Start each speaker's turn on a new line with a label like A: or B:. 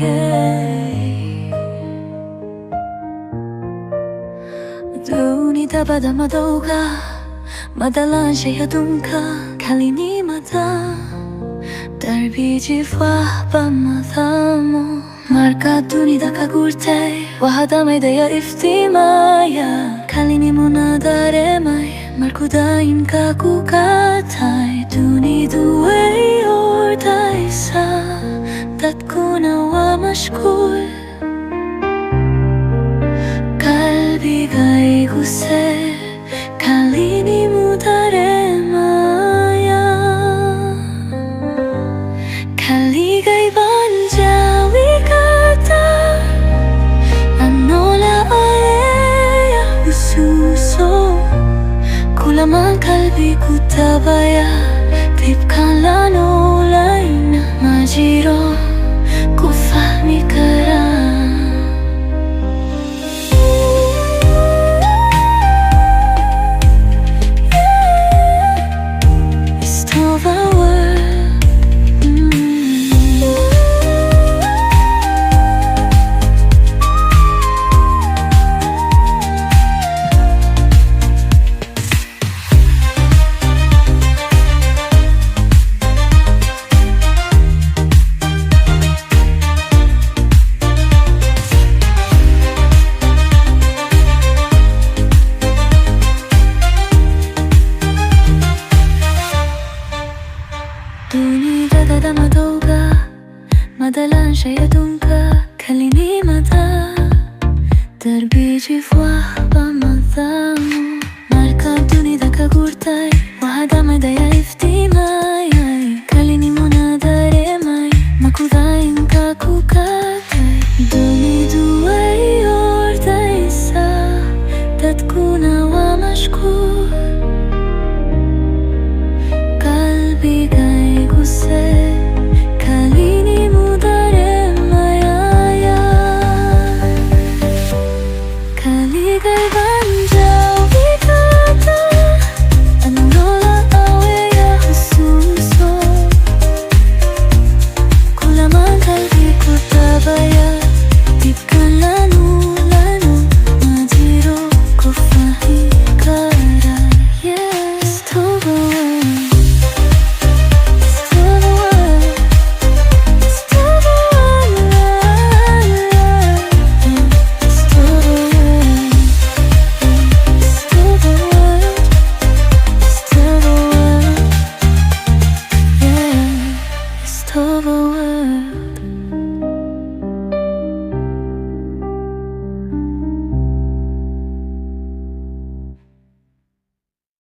A: yeah. Dunia dapat madauga madalan siya dumka kali ni mata 달비지와 밤마다모 말까 두니다 가굴테 와하다메데야 iftimaya 칼리니 무나다레마이 말쿠다임 가구가타이 두니두 way or daisa tatkunawa mashkul kalbi가 이곳에 칼리니 무다레마야 Kaligay banjawigata Anola aya ususo Kulaman kalbi kutabaya Pipkan laina majiro kufahmi kara Dunia dapat madauga madalan siya dumka kali ni mata 달비지와 밤마다모 말까 두니다 가굴타이 와하다메다야 iftimaya kali ni munadaremai makudaim kakukatai dunidu way or daisa tatkunawa mashkul kalbiga kalini mudaremaya kaligay banjawigata anola aweya hususo kulaman kalbi kutabaya pipkan lanu majiro kufahikara yes toba Over world.